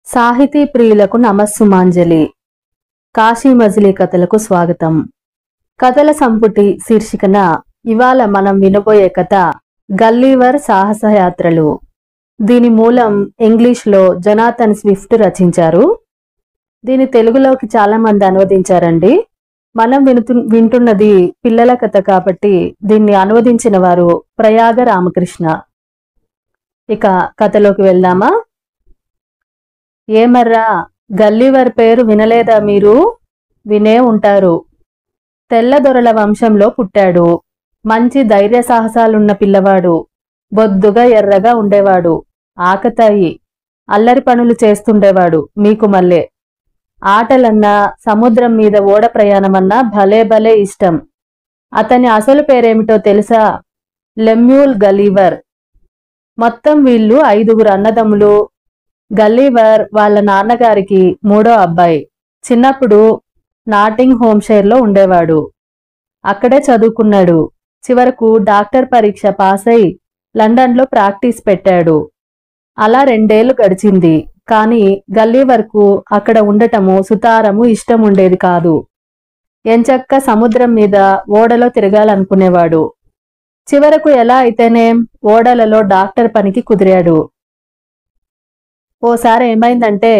సాహితీ ప్రియులకు నమస్సుమాంజలి. కాశీ మజిలీ కథలకు స్వాగతం. కథల సంపుటి శీర్షికన ఇవాళ మనం వినబోయే కథ గల్లీవర్ సాహసయాత్రలు. దీని మూలం ఇంగ్లీష్లో జొనాథన్ స్విఫ్ట్ రచించారు. దీని తెలుగులోకి చాలా మంది అనువదించారండి. మనం వింటున్నది పిల్లల కథ కాబట్టి దీన్ని అనువదించిన వారు ప్రయాగ రామకృష్ణ. ఇక కథలోకి వెళ్దామా? ఏమర్రా, గల్లీవర్ పేరు వినలేదా మీరు? వినే ఉంటారు. తెల్లదొరల వంశంలో పుట్టాడు. మంచి ధైర్య సాహసాలున్న పిల్లవాడు. బొద్దుగా ఎర్రగా ఉండేవాడు. ఆకతాయి. అల్లరి పనులు చేస్తుండేవాడు. మీకు మళ్ళే ఆటలన్నా సముద్రం మీద ఓడ ప్రయాణమన్నా భలే భలే ఇష్టం. అతని అసలు పేరేమిటో తెలుసా? లెమ్యూల్ గల్లీవర్. మొత్తం వీళ్ళు 5 అన్నదమ్ములు. గల్లీవర్ వాళ్ళ నాన్నగారికి 3వ అబ్బాయి. చిన్నప్పుడు నాటింగ్ హోమ్షైర్లో ఉండేవాడు. అక్కడే చదువుకున్నాడు. చివరకు డాక్టర్ పరీక్ష పాస్ అయి లండన్లో ప్రాక్టీస్ పెట్టాడు. అలా 2 ఏళ్లు గడిచింది. కానీ గల్లీవర్కు అక్కడ ఉండటము సుతారము ఇష్టం ఉండేది కాదు. ఎంచక్క సముద్రం మీద ఓడలో తిరగాలనుకునేవాడు. చివరకు ఎలా అయితేనేం ఓడలలో డాక్టర్ పనికి కుదిరాడు. ఓసారి ఏమైందంటే,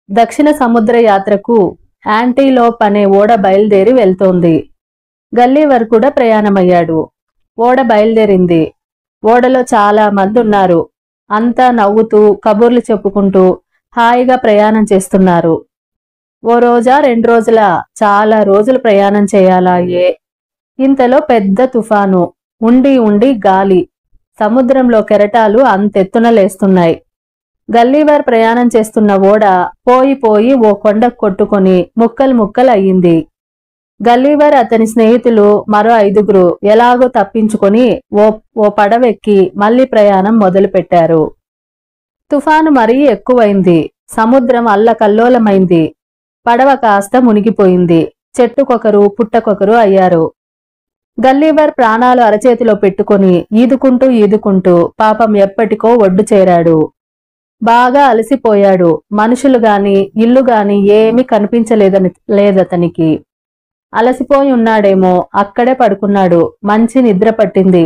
దక్షిణ సముద్ర యాత్రకు యాంటీలోప్ అనే ఓడ బయలుదేరి వెళ్తోంది. గల్లీవర్ కూడా ప్రయాణమయ్యాడు. ఓడ బయలుదేరింది. ఓడలో చాలా మంది ఉన్నారు. అంతా నవ్వుతూ కబుర్లు చెప్పుకుంటూ హాయిగా ప్రయాణం చేస్తున్నారు. ఓ రోజా 2 రోజులా? చాలా రోజులు ప్రయాణం చేయాలా? ఇంతలో పెద్ద తుఫాను. ఉండి ఉండి గాలి. సముద్రంలో కెరటాలు అంతెత్తున లేస్తున్నాయి. గల్లీవర్ ప్రయాణం చేస్తున్న ఓడ పోయి పోయి ఓ కొండకు కొట్టుకొని ముక్కలు ముక్కలు అయ్యింది. గల్లీవర్ అతని స్నేహితులు మరో 5 ఎలాగో తప్పించుకొని ఓ పడవెక్కి మళ్లీ ప్రయాణం మొదలుపెట్టారు. తుఫాను మరీ ఎక్కువైంది. సముద్రం అల్లకల్లోలమైంది. పడవ కాస్త మునిగిపోయింది. చెట్టుకొకరు పుట్టకొకరు అయ్యారు. గల్లీవర్ ప్రాణాలు అరచేతిలో పెట్టుకొని ఈదుకుంటూ పాపం ఎప్పటికో ఒడ్డు చేరాడు. బాగా అలసిపోయాడు. మనుషులు గాని ఇల్లు గాని ఏమీ కనిపించలేదతనికి. అలసిపోయి ఉన్నాడేమో, అక్కడే పడుకున్నాడు. మంచి నిద్ర పట్టింది.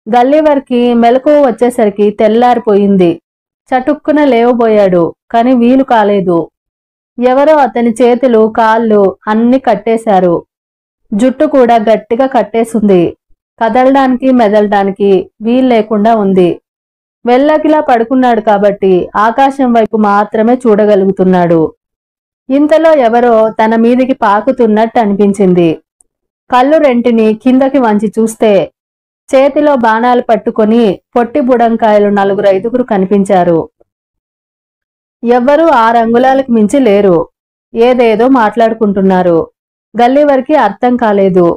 గల్లీవర్కి మెలకువ వచ్చేసరికి తెల్లారిపోయింది. చటుక్కున లేవబోయాడు. కాని వీలు కాలేదు. ఎవరో అతని చేతులు కాళ్ళు అన్ని కట్టేశారు. జుట్టు కూడా గట్టిగా కట్టేసింది. కదలడానికి మెదలడానికి వీల్లేకుండా ఉంది. వెల్లకిలా పడుకున్నాడు కాబట్టి ఆకాశం వైపు మాత్రమే చూడగలుగుతున్నాడు. ఇంతలో ఎవరో తన మీదికి పాకుతున్నట్టు అనిపించింది. కళ్ళు రెంటిని కిందకి వంచి చూస్తే చేతిలో బాణాలు పట్టుకొని పొట్టి బుడంకాయలు 4-5 కనిపించారు. ఎవ్వరూ 6 అంగుళాలకు మించి లేరు. ఏదేదో మాట్లాడుకుంటున్నారు. గల్లీవర్కి అర్థం కాలేదు.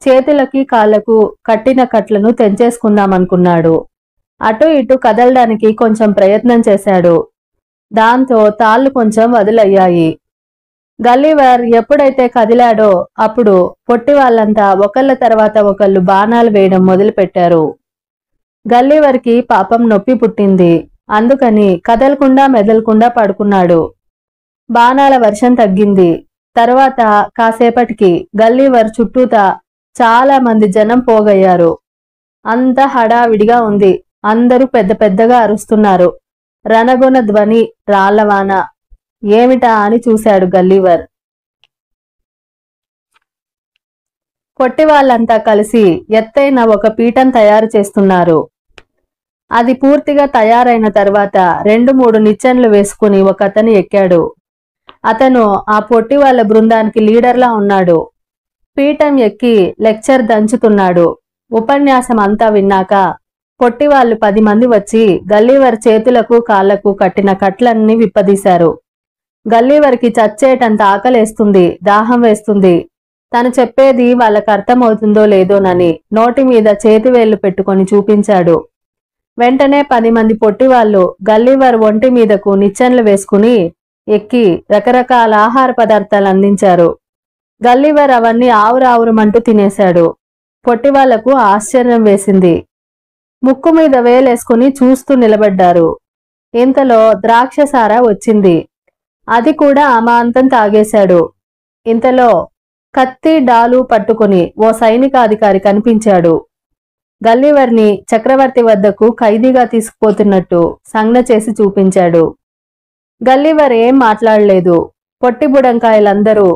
చేతులకి కాళ్లకు కట్టిన కట్లను తెంచేసుకుందామనుకున్నాడు. అటు ఇటు కదలడానికి కొంచెం ప్రయత్నం చేశాడు. దాంతో తాళ్లు కొంచెం వదిలయ్యాయి. గల్లీవర్ ఎప్పుడైతే కదిలాడో అప్పుడు పొట్టి వాళ్ళంతా ఒకళ్ళ తర్వాత ఒకళ్ళు బాణాలు వేయడం మొదలుపెట్టారు. గల్లీవర్కి పాపం నొప్పి పుట్టింది. అందుకని కదలకుండా మెదలకుండా పడుకున్నాడు. బాణాల వర్షం తగ్గింది. తర్వాత కాసేపటికి గల్లీవర్ చుట్టూతా చాలా మంది జనం పోగయ్యారు. అంతా హడావిడిగా ఉంది. అందరూ పెద్ద పెద్దగా అరుస్తున్నారు. రణగొన ధ్వని, రాళ్లవాన. ఏమిటా అని చూశాడు గల్లీవర్. పొట్టి వాళ్ళంతా కలిసి ఎత్తైన ఒక పీఠం తయారు చేస్తున్నారు. అది పూర్తిగా తయారైన తర్వాత 2-3 నిచ్చెనలు వేసుకుని ఒకతను ఎక్కాడు. అతను ఆ పొట్టి వాళ్ళ బృందానికి లీడర్లా ఉన్నాడు. పీఠం ఎక్కి లెక్చర్ దంచుతున్నాడు. ఉపన్యాసం అంతా విన్నాక పొట్టివాళ్లు 10 మంది వచ్చి గల్లీవర్ చేతులకు కాళ్లకు కట్టిన కట్లన్నీ విప్పదీశారు. గల్లీవర్కి చచ్చేటంత ఆకలేస్తుంది, దాహం వేస్తుంది. తను చెప్పేది వాళ్ళకు అర్థమవుతుందో లేదోనని నోటి మీద చేతివేళ్లు పెట్టుకొని చూపించాడు. వెంటనే 10 మంది పొట్టివాళ్లు గల్లీవర్ ఒంటి మీదకు నిచ్చెనలు వేసుకుని ఎక్కి రకరకాల ఆహార పదార్థాలు అందించారు. గల్లీవర్ అవన్నీ ఆవురావురమంటూ తినేశాడు. పొట్టివాళ్లకు ఆశ్చర్యం వేసింది. ముక్కు మీద వేలేసుకుని చూస్తూ నిలబడ్డారు. ఇంతలో ద్రాక్షసార వచ్చింది. అది కూడా అమాంతం తాగేశాడు. ఇంతలో కత్తి డాలు పట్టుకుని ఓ సైనికాధికారి కనిపించాడు. గల్లీవర్ని చక్రవర్తి వద్దకు ఖైదీగా తీసుకుపోతున్నట్టు సంజ్ఞ చేసి చూపించాడు. గల్లీవర్ ఏం మాట్లాడలేదు. పొట్టి బుడంకాయలందరూ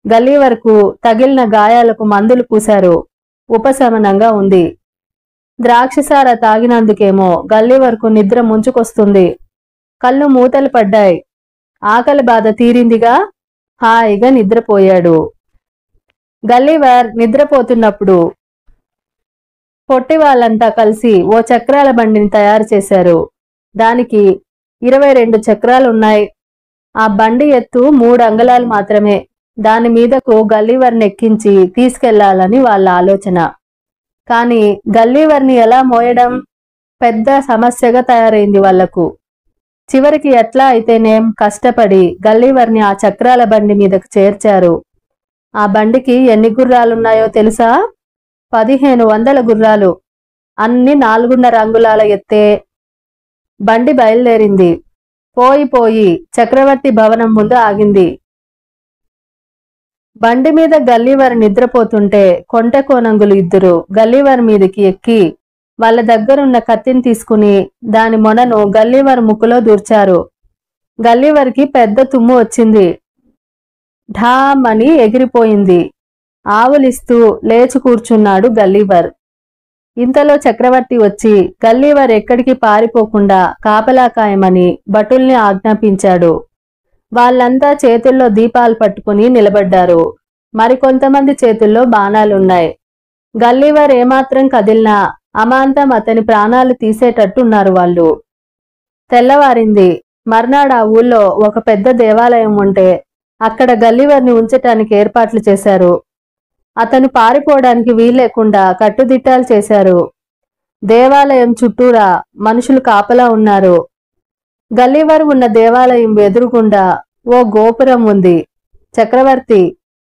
గల్లీవర్కు తగిలిన గాయాలకు మందులు పూశారు. ఉపశమనంగా ఉంది. ద్రాక్షసార తాగినందుకేమో గల్లీవర్కు నిద్ర ముంచుకొస్తుంది. కళ్ళు మూతలు పడ్డాయి. ఆకలి బాధ తీరిందిగా హాయిగా నిద్రపోయాడు. గల్లీవర్ నిద్రపోతున్నప్పుడు పొట్టి వాళ్ళంతా కలిసి ఓ చక్రాల బండిని తయారు చేశారు. దానికి 22 చక్రాలున్నాయి. ఆ బండి ఎత్తు 3 అంగుళాలు మాత్రమే. దాని మీదకు గల్లీవర్ని ఎక్కించి తీసుకెళ్లాలని వాళ్ళ ఆలోచన. కాని గల్లీవర్ని ఎలా మోయడం పెద్ద సమస్యగా తయారైంది వాళ్లకు. చివరికి ఎట్లా అయితేనేం కష్టపడి గల్లీవర్ని ఆ చక్రాల బండి మీదకు చేర్చారు. ఆ బండికి ఎన్ని గుర్రాలున్నాయో తెలుసా? 1500 గుర్రాలు. అన్ని 4.5 అంగుళాల ఎత్తే. బండి బయలుదేరింది. పోయి చక్రవర్తి భవనం ముందు ఆగింది. బండి మీద గల్లీవర్ నిద్రపోతుంటే కొంటెకోనంగులు ఇద్దరు గల్లీవర్ మీదకి ఎక్కి వాళ్ళ దగ్గరున్న కత్తిని తీసుకుని దాని మొనను గల్లీవర్ ముక్కులో దూర్చారు. గల్లీవర్కి పెద్ద తుమ్ము వచ్చింది. ఢామ్ అని ఎగిరిపోయింది. ఆవులిస్తూ లేచి కూర్చున్నాడు గల్లీవర్. ఇంతలో చక్రవర్తి వచ్చి గల్లీవర్ ఎక్కడికి పారిపోకుండా కాపలా కాయమని భటుల్ని ఆజ్ఞాపించాడు. వాళ్ళంతా చేతుల్లో దీపాలు పట్టుకుని నిలబడ్డారు. మరికొంతమంది చేతుల్లో బాణాలున్నాయి. గల్లీవర్ ఏమాత్రం కదిలినా అమాంతం అతని ప్రాణాలు తీసేటట్టున్నారు వాళ్ళు. తెల్లవారింది. మర్నాడు ఆ ఊళ్ళో ఒక పెద్ద దేవాలయం ఉంటే అక్కడ గల్లీవర్ని ఉంచటానికి ఏర్పాట్లు చేశారు. అతను పారిపోవడానికి వీల్లేకుండా కట్టుదిట్టాలు చేశారు. దేవాలయం చుట్టూరా మనుషులు కాపలా ఉన్నారు. గల్లీవర్ ఉన్న దేవాలయం ఎదురుగుండా ఓ గోపురం ఉంది. చక్రవర్తి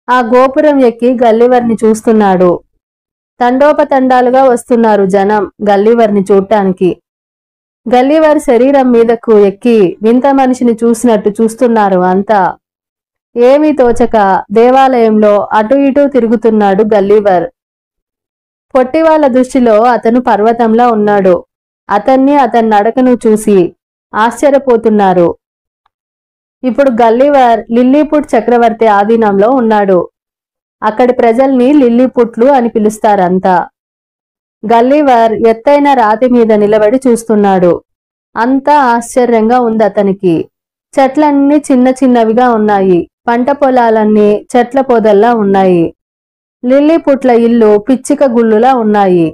ఆ గోపురం ఎక్కి గల్లీవర్ని చూస్తున్నాడు. తండోపతండాలుగా వస్తున్నారు జనం గల్లీవర్ని చూడటానికి. గల్లీవర్ శరీరం మీదకు ఎక్కి వింత మనిషిని చూసినట్టు చూస్తున్నారు అంతా. ఏమీ తోచక దేవాలయంలో అటు ఇటూ తిరుగుతున్నాడు గల్లీవర్. పొట్టివాళ్ల దృష్టిలో అతను పర్వతంలా ఉన్నాడు. అతన్ని అతని నడకను చూసి ఆశ్చర్యపోతున్నారు. ఇప్పుడు గల్లీవర్ లిల్లీపుట్ చక్రవర్తి ఆధీనంలో ఉన్నాడు. అక్కడి ప్రజల్ని లిల్లీపుట్లు అని పిలుస్తారంతా. గల్లీవర్ ఎత్తైన రాతి మీద నిలబడి చూస్తున్నాడు. అంతా ఆశ్చర్యంగా ఉంది అతనికి. చెట్లన్నీ చిన్న చిన్నవిగా ఉన్నాయి. పంట పొలాలన్నీ చెట్ల పొదల్లా ఉన్నాయి. లిల్లీపుట్ల ఇల్లు పిచ్చిక గుళ్ళులా ఉన్నాయి.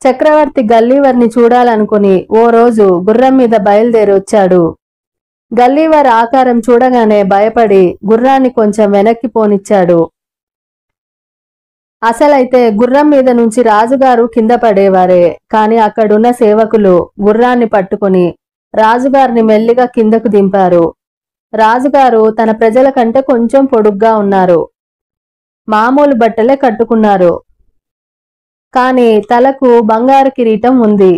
చక్రవర్తి గల్లీవర్ని చూడాలనుకుని ఓ రోజు గుర్రం మీద బయలుదేరి వచ్చాడు. గల్లీవర్ ఆకారం చూడగానే భయపడి గుర్రాన్ని కొంచెం వెనక్కి పోనిచ్చాడు. అసలైతే గుర్రం మీద నుంచి రాజుగారు కింద పడేవారే. కాని అక్కడున్న సేవకులు గుర్రాన్ని పట్టుకుని రాజుగారిని మెల్లిగా కిందకు దింపారు. రాజుగారు తన ప్రజల కంటే కొంచెం పొడుగ్గా ఉన్నారు. మామూలు బట్టలే కట్టుకున్నారు. కాని తలకు బంగారు కిరీటం ఉంది.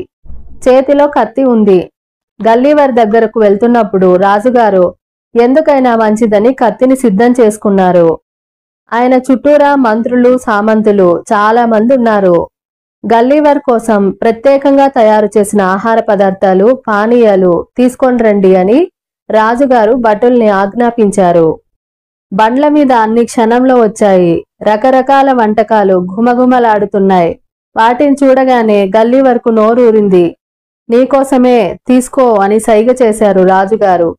చేతిలో కత్తి ఉంది. గల్లీవర్ దగ్గరకు వెళ్తున్నప్పుడు రాజుగారు ఎందుకైనా మంచిదని కత్తిని సిద్ధం చేసుకున్నారు. ఆయన చుట్టూరా మంత్రులు సామంతులు చాలా మంది ఉన్నారు. గల్లీవర్ కోసం ప్రత్యేకంగా తయారు చేసిన ఆహార పదార్థాలు పానీయాలు తీసుకొని రండి అని రాజుగారు భటుల్ని ఆజ్ఞాపించారు. బండ్ల మీద అన్ని క్షణంలో వచ్చాయి. రకరకాల వంటకాలు ఘుమఘుమలాడుతున్నాయి. వాటిని చూడగానే గల్లీవర్కు నోరూరింది. నీకోసమే తీసుకో అని సైగ చేశారు రాజుగారు.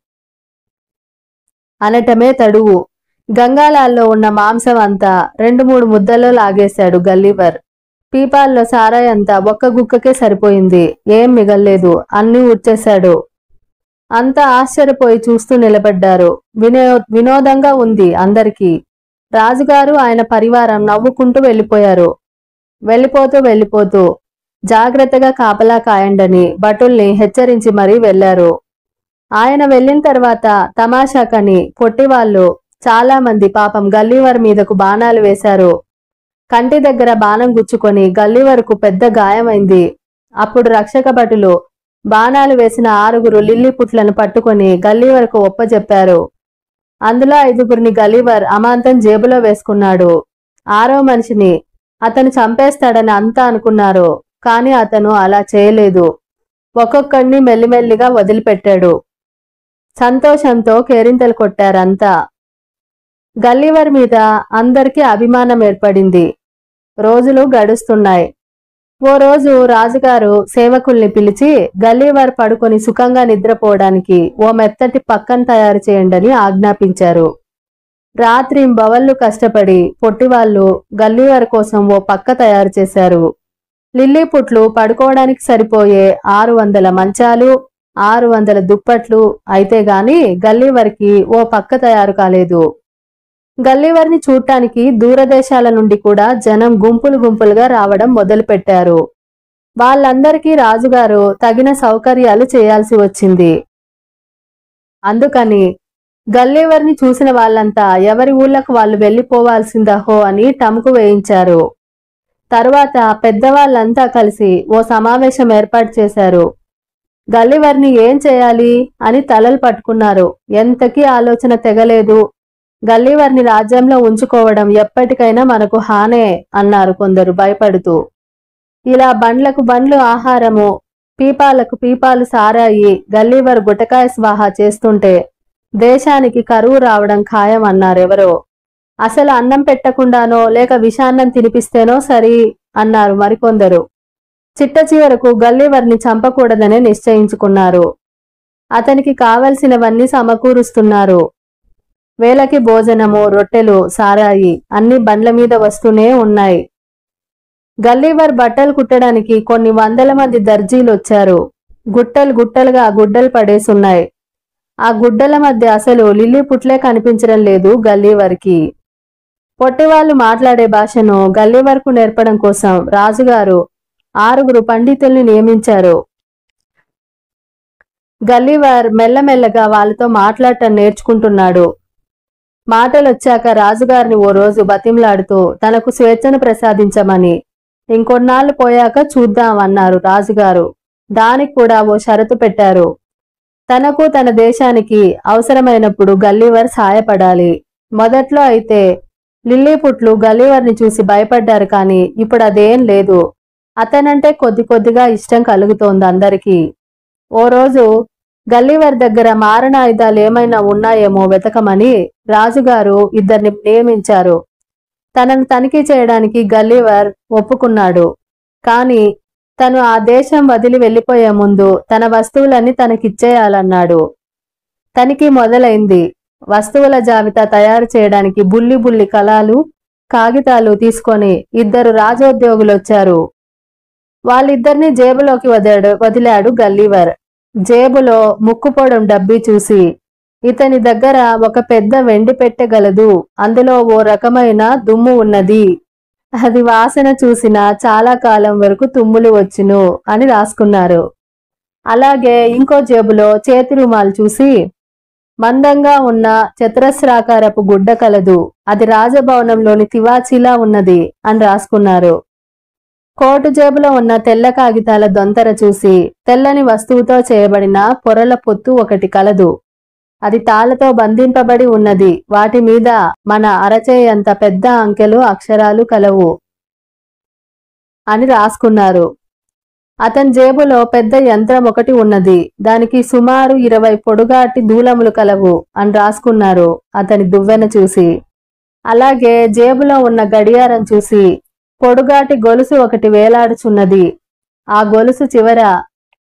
అనటమే తడువు. గంగాలాల్లో ఉన్న మాంసం అంతా 2-3 ముద్దల్లో లాగేశాడు గల్లీవర్. పీపాల్లో సారాయి అంతా ఒక్క గుక్కకే సరిపోయింది. ఏం మిగల్లేదు. అన్నీ ఉచ్చేశాడు. అంతా ఆశ్చర్యపోయి చూస్తూ నిలబడ్డారు. వినోదంగా ఉంది అందరికీ. రాజుగారు ఆయన పరివారం నవ్వుకుంటూ వెళ్ళిపోయారు. వెళ్ళిపోతూ జాగ్రత్తగా కాపలా కాయండని భటుల్ని హెచ్చరించి మరీ వెళ్లారు. ఆయన వెళ్లిన తర్వాత తమాషాకని పొట్టివాళ్లు చాలా మంది పాపం గల్లీవర్ మీదకు బాణాలు వేశారు. కంటి దగ్గర బాణం గుచ్చుకొని గల్లీవర్కు పెద్ద గాయమైంది. అప్పుడు రక్షక భటులు బాణాలు వేసిన 6 లిల్లీపుట్లను పట్టుకొని గల్లీవర్కు ఒప్పజెప్పారు. అందులో 5గురిని గల్లీవర్ అమాంతం జేబులో వేసుకున్నాడు. 6వ మనిషిని అతను చంపేస్తాడని అంతా అనుకున్నారు. కాని అతను అలా చేయలేదు. ఒక్కొక్కడిని మెల్లిమెల్లిగా వదిలిపెట్టాడు. సంతోషంతో కేరింతలు కొట్టారంతా. గల్లీవర్ మీద అందరికీ అభిమానం ఏర్పడింది. రోజులు గడుస్తున్నాయి. ఓ రోజు రాజుగారు సేవకుల్ని పిలిచి గల్లీవర్ పడుకొని సుఖంగా నిద్రపోవడానికి ఓ మెత్తటి పక్కను తయారు చేయండని ఆజ్ఞాపించారు. రాత్రింబవళ్లు కష్టపడి పొట్టివాళ్లు గల్లీవర్ కోసం ఓ పక్క తయారు చేశారు. లిల్లీపుట్లు పడుకోవడానికి సరిపోయే 600 మంచాలు, 600 దుప్పట్లు అయితే గాని గల్లీవర్కి ఓ పక్క తయారు కాలేదు. గల్లీవర్ని చూడటానికి దూరదేశాల నుండి కూడా జనం గుంపులు గుంపులుగా రావడం మొదలుపెట్టారు. వాళ్ళందరికీ రాజుగారు తగిన సౌకర్యాలు చేయాల్సి వచ్చింది. అందుకని గల్లీవర్ని చూసిన వాళ్ళంతా ఎవరి ఊళ్ళకు వాళ్ళు వెళ్లిపోవాల్సిందహో అని టముకు వేయించారు. తరువాత పెద్దవాళ్ళంతా కలిసి ఓ సమావేశం ఏర్పాటు చేశారు. గల్లీవర్ని ఏం చేయాలి అని తలలు పట్టుకున్నారు. ఎంతకీ ఆలోచన తెగలేదు. గల్లీవర్ని రాజ్యంలో ఉంచుకోవడం ఎప్పటికైనా మనకు హానే అన్నారు కొందరు భయపడుతూ. ఇలా బండ్లకు బండ్లు ఆహారము, పీపాలకు పీపాలు సారాయి గల్లీవర్ గుటకాయ స్వాహా చేస్తుంటే దేశానికి కరువు రావడం ఖాయం అన్నారెవరో. అసలు అన్నం పెట్టకుండానో లేక విషాన్నం తినిపిస్తేనో సరి అన్నారు మరికొందరు. చిట్ట చివరకు గల్లీవర్ని చంపకూడదనే నిశ్చయించుకున్నారు. అతనికి కావలసినవన్నీ సమకూరుస్తున్నారు. వేళకి భోజనము, రొట్టెలు, సారాయి అన్ని బండ్ల మీద వస్తూనే ఉన్నాయి. గల్లీవర్ బట్టలు కుట్టడానికి కొన్ని 100 మంది దర్జీలొచ్చారు. గుట్టలు గుట్టలుగా గుడ్డలు పడేసున్నాయి. ఆ గుడ్డల మధ్య అసలు లిల్లీపుట్లే కనిపించడం లేదు గల్లీవర్కి. పొట్టివాళ్లు మాట్లాడే భాషను గల్లీవర్కు నేర్పడం కోసం రాజుగారు 6 పండితుల్ని నియమించారు. గల్లీవర్ మెల్లమెల్లగా వాళ్ళతో మాట్లాడటం నేర్చుకుంటున్నాడు. మాటలొచ్చాక రాజుగారిని ఓ రోజు బతిమలాడుతూ తనకు స్వేచ్ఛను ప్రసాదించమని, ఇంకొన్నాళ్లు పోయాక చూద్దాం అన్నారు రాజుగారు. దానికి కూడా ఓ షరతు పెట్టారు. తనకు తన దేశానికి అవసరమైనప్పుడు గల్లీవర్ సాయపడాలి. మొదట్లో అయితే లిల్లీపుట్లు గల్లీవర్ని చూసి భయపడ్డారు. కాని ఇప్పుడు అదేం లేదు. అతనంటే కొద్ది కొద్దిగా ఇష్టం కలుగుతోంది అందరికీ. ఓ రోజు గల్లీవర్ దగ్గర మారణాయుధాలు ఏమైనా ఉన్నాయేమో వెతకమని రాజుగారు 2 నియమించారు. తనను తనిఖీ చేయడానికి గల్లీవర్ ఒప్పుకున్నాడు. కాని తను ఆ దేశం వదిలి వెళ్లిపోయే ముందు తన వస్తువులన్నీ తనకిచ్చేయాలన్నాడు. తనిఖీ మొదలైంది. వస్తువుల జాబితా తయారు చేయడానికి బుల్లి బుల్లి కలాలు, కాగితాలు తీసుకొని 2 రాజోద్యోగులొచ్చారు. వాళ్ళిద్దరినీ జేబులోకి వదిలాడు గల్లీవర్. జేబులో ముక్కుపొడం డబ్బీ చూసి, ఇతని దగ్గర ఒక పెద్ద వెండి పెట్టె గలదు. అందులో ఓ రకమైన దుమ్ము ఉన్నది. అది వాసన చూసినా చాలా కాలం వరకు తుమ్ములు వచ్చును అని రాసుకున్నారు. అలాగే ఇంకో జేబులో చేతి రుమాలు చూసి, మందంగా ఉన్న చతురస్రాకారపు గుడ్డ కలదు. అది రాజభవనంలోని తివాచీలా ఉన్నది అని రాసుకున్నారు. కోటు జేబులో ఉన్న తెల్ల కాగితాల దొంతర చూసి, తెల్లని వస్తువుతో చేయబడిన పొరల పొత్తు ఒకటి కలదు. అది తాళ్లతో బంధింపబడి ఉన్నది. వాటి మీద మన అరచేయంత పెద్ద అంకెలు అక్షరాలు కలవు అని రాసుకున్నారు. అతని జేబులో పెద్ద యంత్రం ఒకటి ఉన్నది. దానికి సుమారు 20 పొడుగాటి దూలములు కలవు అని రాసుకున్నారు అతని దువ్వెన చూసి. అలాగే జేబులో ఉన్న గడియారం చూసి, పొడుగాటి గొలుసు ఒకటి వేలాడుచున్నది. ఆ గొలుసు చివర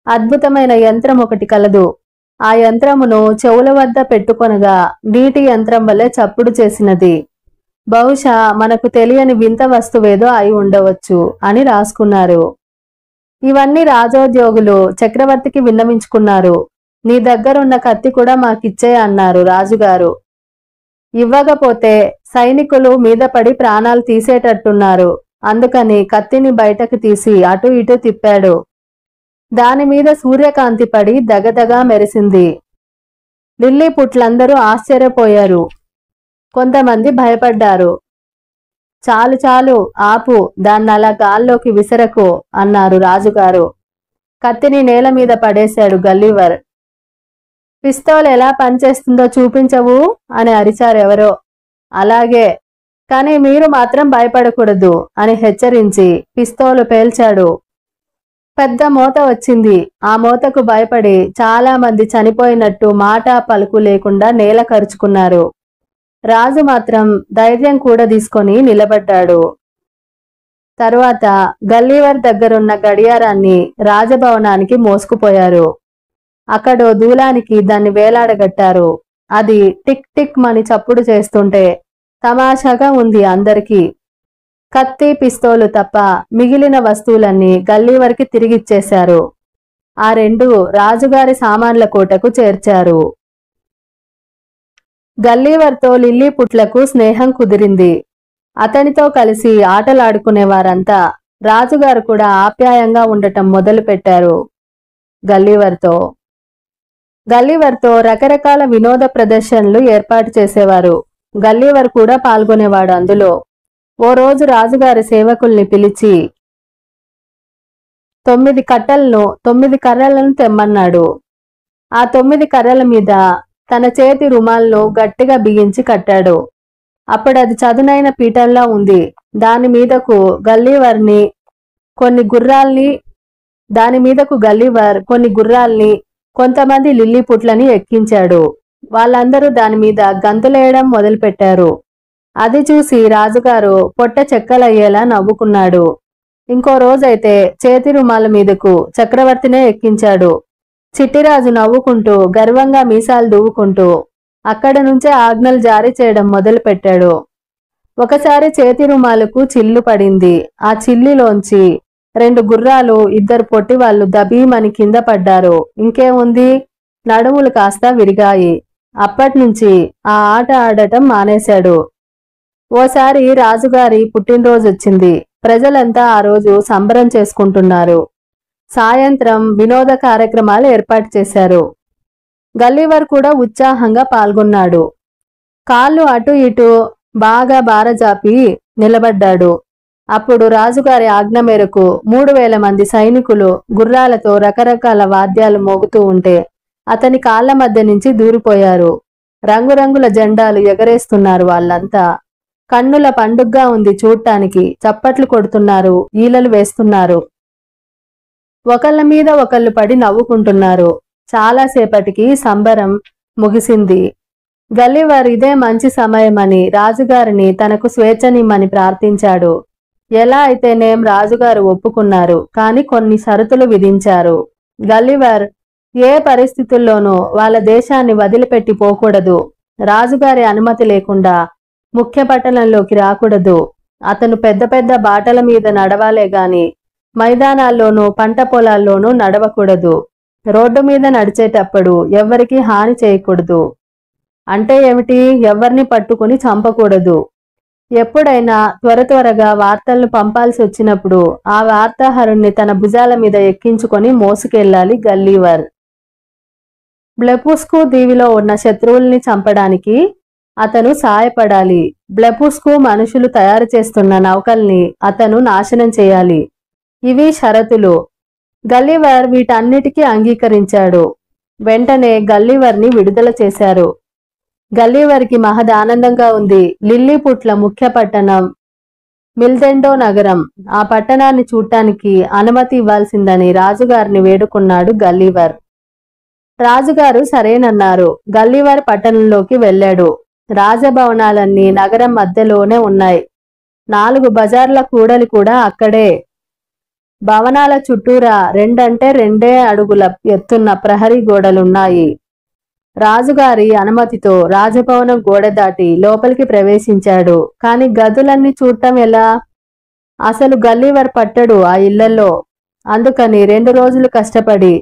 అద్భుతమైన యంత్రం ఒకటి కలదు. ఆ యంత్రమును చెవుల వద్ద పెట్టుకొనగా నీటి యంత్రం వల్లే చప్పుడు చేసినది. బహుశా మనకు తెలియని వింత వస్తువేదో అయి ఉండవచ్చు అని రాసుకున్నారు. ఇవన్నీ రాజోద్యోగులు చక్రవర్తికి విన్నవించుకున్నారు. నీ దగ్గరున్న కత్తి కూడా మాకిచ్చే అన్నారు రాజుగారు. ఇవ్వకపోతే సైనికులు మీద పడి ప్రాణాలు తీసేటట్టున్నారు. అందుకని కత్తిని బయటకు తీసి అటు ఇటు తిప్పాడు. దానిమీద సూర్యకాంతి పడి దగదగా మెరిసింది. లిల్లీపుట్లందరూ ఆశ్చర్యపోయారు. కొంతమంది భయపడ్డారు. చాలు చాలు ఆపు, దాన్నలా గాల్లోకి విసరకు అన్నారు రాజుగారు. కత్తిని నేల మీద పడేశాడు గల్లీవర్. పిస్తోల్ ఎలా పనిచేస్తుందో చూపించవు అని అరిచారెవరో. అలాగే, కానీ మీరు మాత్రం భయపడకూడదు అని హెచ్చరించి పిస్తోలు పేల్చాడు. పెద్ద మోత వచ్చింది. ఆ మోతకు భయపడి చాలా మంది చనిపోయినట్టు మాట పలుకు లేకుండా నేల కరుచుకున్నారు. రాజు మాత్రం ధైర్యం కూడా తీసుకొని నిలబడ్డాడు. తర్వాత గల్లీవర్ దగ్గరున్న గడియారాన్ని రాజభవనానికి మోసుకుపోయారు. అక్కడో దూలానికి దాన్ని వేలాడగట్టారు. అది టిక్ టిక్ మని చప్పుడు చేస్తుంటే తమాషాగా ఉంది అందరికీ. కత్తి, పిస్తోలు తప్ప మిగిలిన వస్తువులన్నీ గల్లీవర్కి తిరిగిచ్చేశారు. ఆ రెండు రాజుగారి సామాన్ల కోటకు చేర్చారు. గల్లీవర్తో లిల్లీపుట్లకు స్నేహం కుదిరింది. అతనితో కలిసి ఆటలాడుకునేవారంతా రాజుగారు కూడా ఆప్యాయంగా ఉండటం మొదలుపెట్టారు. గల్లీవర్తో రకరకాల వినోద ప్రదర్శనలు ఏర్పాటు చేసేవారు. గల్లీవర్ కూడా పాల్గొనేవాడు అందులో. ఓ రోజు రాజుగారి సేవకుల్ని పిలిచి 9 కర్రలను తెమ్మన్నాడు. ఆ 9 కర్రల మీద తన చేతి రుమాల్లో గట్టిగా బిగించి కట్టాడు. అప్పుడది చదునైన పీఠంలా ఉంది. దాని మీదకు గల్లీవర్ కొన్ని గుర్రాల్ని, కొంతమంది లిల్లీపుట్లని ఎక్కించాడు. వాళ్ళందరూ దాని మీద గంతులేయడం మొదలుపెట్టారు. అది చూసి రాజుగారు పొట్ట చెక్కలయ్యేలా నవ్వుకున్నాడు. ఇంకో రోజైతే చేతి రుమాల మీదకు చక్రవర్తినే ఎక్కించాడు. చిట్టిరాజు నవ్వుకుంటూ గర్వంగా మీసాలు దువ్వుకుంటూ అక్కడ నుంచే ఆజ్ఞలు జారీ చేయడం మొదలుపెట్టాడు. ఒకసారి చేతి రుమాలకు చిల్లు పడింది. ఆ చిల్లిలోంచి 2 గుర్రాలు, 2 పొట్టివాళ్లు దబీమని కింద పడ్డారు. ఇంకేముంది, నడుములు కాస్త విరిగాయి. అప్పట్నుంచి ఆ ఆట ఆడటం మానేశాడు. ఓసారి రాజుగారి పుట్టినరోజొచ్చింది. ప్రజలంతా ఆ రోజు సంబరం చేసుకుంటున్నారు. సాయంత్రం వినోద కార్యక్రమాలు ఏర్పాటు చేశారు. గల్లీవర్ కూడా ఉత్సాహంగా పాల్గొన్నాడు. కాళ్ళు అటు ఇటు బాగా బారజాపి నిలబడ్డాడు. అప్పుడు రాజుగారి ఆజ్ఞ మేరకు 3000 మంది సైనికులు గుర్రాలతో రకరకాల వాద్యాలు మోగుతూ ఉంటే అతని కాళ్ల మధ్య నుంచి దూరిపోయారు. రంగురంగుల జెండాలు ఎగరేస్తున్నారు. వాళ్ళంతా కన్నుల పండుగ్గా ఉంది చూడ్టానికి. చప్పట్లు కొడుతున్నారు, ఈలలు వేస్తున్నారు. ఒకళ్ళ మీద ఒకళ్ళు పడి నవ్వుకుంటున్నారు. చాలాసేపటికి సంబరం ముగిసింది. గల్లీవర్ ఇదే మంచి సమయమని రాజుగారిని తనకు స్వేచ్ఛనిమ్మని ప్రార్థించాడు. ఎలా అయితేనేం రాజుగారు ఒప్పుకున్నారు. కాని కొన్ని షరతులు విధించారు. గల్లీవర్ ఏ పరిస్థితుల్లోనూ వాళ్ళ దేశాన్ని వదిలిపెట్టి పోకూడదు. రాజుగారి అనుమతి లేకుండా ముఖ్య పట్టణంలోకి రాకూడదు. అతను పెద్ద పెద్ద బాటల మీద నడవాలే గాని మైదానాల్లోనూ పంట పొలాల్లోనూ నడవకూడదు. రోడ్డు మీద నడిచేటప్పుడు ఎవ్వరికీ హాని చేయకూడదు. అంటే ఏమిటి, ఎవ్వరిని పట్టుకుని చంపకూడదు. ఎప్పుడైనా త్వరగా వార్తలను పంపాల్సి వచ్చినప్పుడు ఆ వార్తాహరుణ్ణి తన భుజాల మీద ఎక్కించుకొని మోసుకెళ్లాలి గల్లీవర్. బ్లెపుస్కు దీవిలో ఉన్న శత్రువుల్ని చంపడానికి అతను సాయపడాలి. బ్లెపుస్కు మనుషులు తయారు చేస్తున్న నౌకల్ని అతను నాశనం చేయాలి. ఇవి షరతులు. గల్లీవర్ వీటన్నిటికీ అంగీకరించాడు. వెంటనే గల్లీవర్ని విడుదల చేశారు. గల్లీవర్కి మహదానందంగా ఉంది. లిల్లీపుట్ల ముఖ్య పట్టణం మిల్దెండో నగరం. ఆ పట్టణాన్ని చూడటానికి అనుమతి ఇవ్వాల్సిందని రాజుగారిని వేడుకున్నాడు గల్లీవర్. రాజుగారు సరేనన్నారు. గల్లీవర్ పట్టణంలోకి వెళ్ళాడు. రాజభవనాలన్నీ నగరం మధ్యలోనే ఉన్నాయి. 4 బజార్ల కూడలి కూడా అక్కడే. భవనాల చుట్టూరా 2 అడుగుల ఎత్తున్న ప్రహరీ గోడలున్నాయి. రాజుగారి అనుమతితో రాజభవనం గోడ దాటి లోపలికి ప్రవేశించాడు. కాని గదులన్నీ చూడటం ఎలా? అసలు గల్లీవర్ పట్టడు ఆ ఇళ్లలో. అందుకని 2 రోజులు కష్టపడి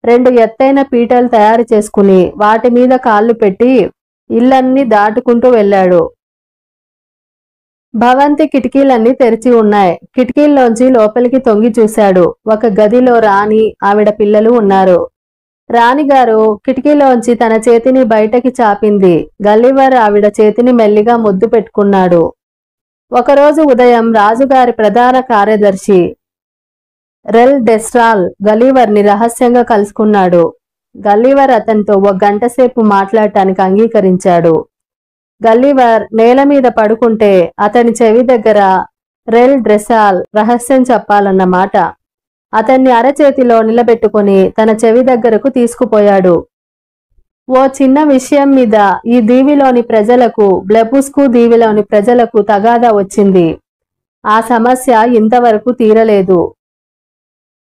2 ఎత్తైన పీటలు తయారు చేసుకుని వాటి మీద కాళ్ళు పెట్టి ఇళ్లన్నీ దాటుకుంటూ వెళ్ళాడు. భవంతి కిటికీలన్నీ తెరిచి ఉన్నాయి. కిటికీల్లోంచి లోపలికి తొంగి చూశాడు. ఒక గదిలో రాణి, ఆవిడ పిల్లలు ఉన్నారు. రాణిగారు కిటికీలోంచి తన చేతిని బయటకి చాపింది. గల్లీవర్ ఆవిడ చేతిని మెల్లిగా ముద్దు పెట్టుకున్నాడు. ఒకరోజు ఉదయం రాజుగారి ప్రధాన కార్యదర్శి రెల్ డెస్ట్రాల్ గలీవర్ని రహస్యంగా కలుసుకున్నాడు. గల్లీవర్ అతనితో 1 గంట సేపు మాట్లాడటానికి అంగీకరించాడు. గల్లీవర్ నేల మీద పడుకుంటే అతని చెవి దగ్గర రెల్ డ్రెసాల్ రహస్యం చెప్పాలన్నమాట. అతన్ని అరచేతిలో నిలబెట్టుకుని తన చెవి దగ్గరకు తీసుకుపోయాడు. ఓ చిన్న విషయం మీద ఈ దీవిలోని ప్రజలకు, బ్లెపుస్కు దీవిలోని ప్రజలకు తగాదా వచ్చింది. ఆ సమస్య ఇంతవరకు తీరలేదు.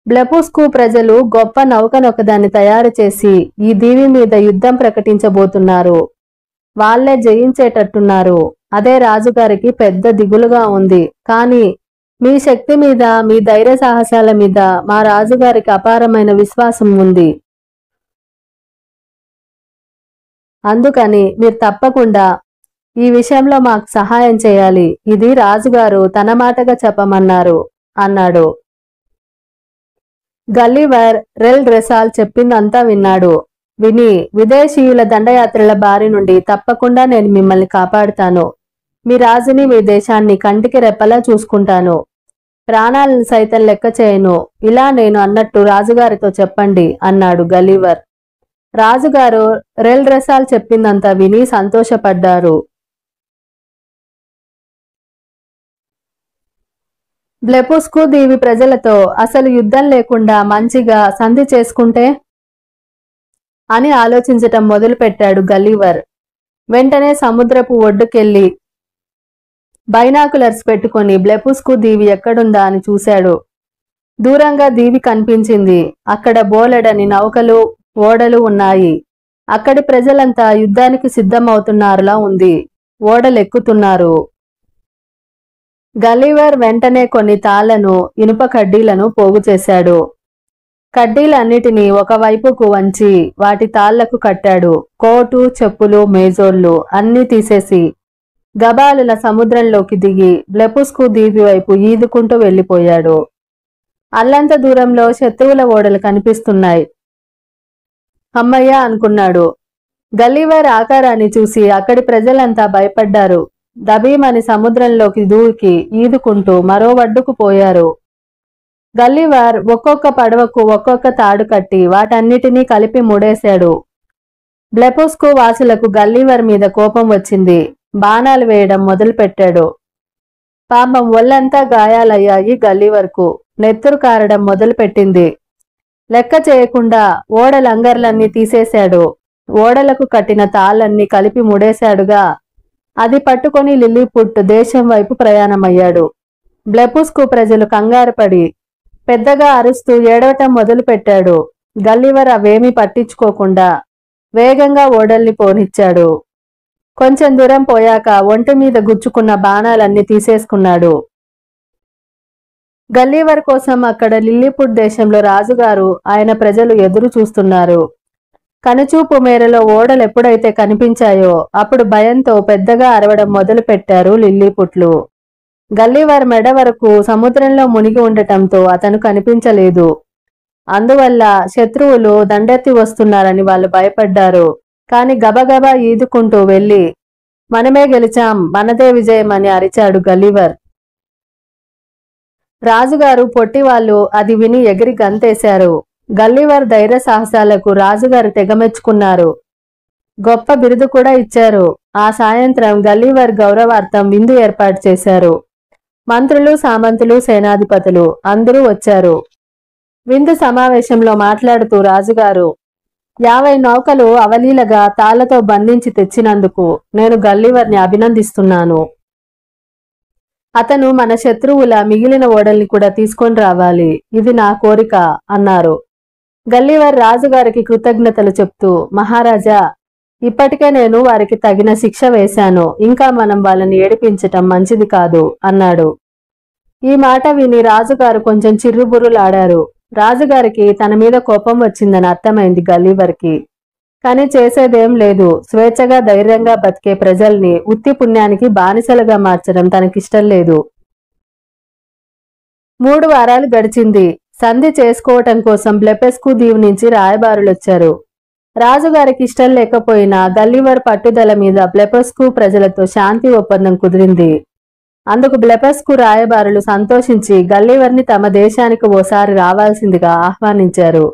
బ్లెపుస్కు ప్రజలు గొప్ప నౌకనొకదాన్ని తయారు చేసి ఈ దీవి మీద యుద్ధం ప్రకటించబోతున్నారు. వాళ్లే జయించేటట్టున్నారు. అదే రాజుగారికి పెద్ద దిగులుగా ఉంది. కాని మీ శక్తి మీద, మీ ధైర్య సాహసాల మీద మా రాజుగారికి అపారమైన విశ్వాసం ఉంది. అందుకని మీరు తప్పకుండా ఈ విషయంలో మాకు సహాయం చేయాలి. ఇది రాజుగారు తన మాటగా చెప్పమన్నారు అన్నాడు. గల్లీవర్ రెల్ డ్రెసాల్ చెప్పిందంతా విన్నాడు. విని, విదేశీయుల దండయాత్రల బారి నుండి తప్పకుండా నేను మిమ్మల్ని కాపాడుతాను. మీ రాజుని, మీ దేశాన్ని కంటికి రెప్పలా చూసుకుంటాను. ప్రాణాలను సైతం లెక్క చేయను. ఇలా నేను అన్నట్టు రాజుగారితో చెప్పండి అన్నాడు గల్లీవర్. రాజుగారు రెల్ డ్రెసాల్ చెప్పిందంతా విని సంతోషపడ్డారు. బ్లెపుస్కు దీవి ప్రజలతో అసలు యుద్ధం లేకుండా మంచిగా సంధి చేసుకుంటే అని ఆలోచించటం మొదలుపెట్టాడు గల్లీవర్. వెంటనే సముద్రపు ఒడ్డుకెళ్లి బైనాకులర్స్ పెట్టుకుని బ్లెపుస్కు దీవి ఎక్కడుందా అని చూశాడు. దూరంగా దీవి కనిపించింది. అక్కడ బోలెడని నౌకలు, ఓడలు ఉన్నాయి. అక్కడి ప్రజలంతా యుద్ధానికి సిద్ధమవుతున్నారులా ఉంది. ఓడలెక్కుతున్నారు. గల్లీవర్ వెంటనే కొన్ని తాళ్లను, ఇనుప కడ్డీలను పోగు చేశాడు. కడ్డీలన్నిటినీ ఒకవైపుకు వంచి వాటి తాళ్లకు కట్టాడు. కోటు, చెప్పులు, మేజోళ్లు అన్నీ తీసేసి గబాలుల సముద్రంలోకి దిగి బ్లెపుస్కు దీవి వైపు ఈదుకుంటూ వెళ్లిపోయాడు. అల్లంత దూరంలో శత్రువుల ఓడలు కనిపిస్తున్నాయి. అమ్మయ్య అనుకున్నాడు. గల్లీవర్ ఆకారాన్ని చూసి అక్కడి ప్రజలంతా భయపడ్డారు. దబీమని సముద్రంలోకి దూకి ఈదుకుంటూ మరో ఒడ్డుకు పోయారు. గల్లీవర్ ఒక్కొక్క పడవకు ఒక్కొక్క తాడు కట్టి వాటన్నిటినీ కలిపి ముడేశాడు. బ్లెపుస్కు వాసులకు గల్లీవర్ మీద కోపం వచ్చింది. బాణాలు వేయడం మొదలుపెట్టాడు. పాపం ఒళ్ళంతా గాయాలయ్యాయి. గల్లీవర్కు నెత్తురు కారడం మొదలుపెట్టింది. లెక్క చేయకుండా ఓడ లంగర్లన్నీ తీసేశాడు. ఓడలకు కట్టిన తాళ్లన్నీ కలిపి ముడేశాడుగా. అది పట్టుకొని లిల్లీపుట్ దేశం వైపు ప్రయాణమయ్యాడు. బ్లెపుస్కు ప్రజలు కంగారుపడి పెద్దగా అరుస్తూ ఏడవటం మొదలుపెట్టాడు. గల్లీవర్ అవేమీ పట్టించుకోకుండా వేగంగా ఓడల్ని పోనిచ్చాడు. కొంచెం దూరం పోయాక ఒంటి మీద గుచ్చుకున్న బాణాలన్నీ తీసేసుకున్నాడు. గల్లీవర్ కోసం అక్కడ లిల్లీపుట్ దేశంలో రాజుగారు, ఆయన ప్రజలు ఎదురు చూస్తున్నారు. కనుచూపు మేరలో ఓడలు ఎప్పుడైతే కనిపించాయో అప్పుడు భయంతో పెద్దగా అరవడం మొదలు పెట్టారు లిల్లీపుట్లు. గల్లీవర్ మెడ వరకు సముద్రంలో మునిగి ఉండటంతో అతను కనిపించలేదు. అందువల్ల శత్రువులు దండెత్తి వస్తున్నారని వాళ్ళు భయపడ్డారు. కాని గబగబా ఈదుకుంటూ వెళ్లి మనమే గెలిచాం, మనదే విజయం అని అరిచాడు గల్లీవర్. రాజుగారు, పొట్టివాళ్లు అది విని ఎగిరి గంతేశారు. గల్లీవర్ ధైర్య సాహసాలకు రాజుగారు తెగమెచ్చుకున్నారు. గొప్ప బిరుదు కూడా ఇచ్చారు. ఆ సాయంత్రం గల్లీవర్ గౌరవార్థం విందు ఏర్పాటు చేశారు. మంత్రులు, సామంతులు, సేనాధిపతులు అందరూ వచ్చారు. విందు సమావేశంలో మాట్లాడుతూ రాజుగారు, 50 నౌకలు అవలీలగా తాళ్లతో బంధించి తెచ్చినందుకు నేను గల్లీవర్ని అభినందిస్తున్నాను. అతను మన శత్రువుల మిగిలిన ఓడల్ని కూడా తీసుకొని రావాలి. ఇది నా కోరిక అన్నారు. గల్లీవర్ రాజుగారికి కృతజ్ఞతలు చెప్తూ, మహారాజా, ఇప్పటికే నేను వారికి తగిన శిక్ష వేశాను. ఇంకా మనం వాళ్ళని ఏడిపించటం మంచిది కాదు అన్నాడు. ఈ మాట విని రాజుగారు కొంచెం చిర్రుబుర్రులాడారు. రాజుగారికి తన మీద కోపం వచ్చిందని అర్థమైంది గల్లీవర్కి. కాని చేసేదేం లేదు. స్వేచ్ఛగా ధైర్యంగా బతికే ప్రజల్ని ఉత్తి పుణ్యానికి బానిసలుగా మార్చడం తనకిష్టం లేదు. 3 వారాలు గడిచింది. సంధి చేసుకోవటం కోసం బ్లెపుస్కు దీవి నుంచి రాయబారులొచ్చారు. రాజుగారికి ఇష్టం లేకపోయినా గల్లీవర్ పట్టుదల మీద బ్లెపుస్కు ప్రజలతో శాంతి ఒప్పందం కుదిరింది. అందుకు బ్లెపస్కు రాయబారులు సంతోషించి గల్లీవర్ని తమ దేశానికి ఓసారి రావాల్సిందిగా ఆహ్వానించారు.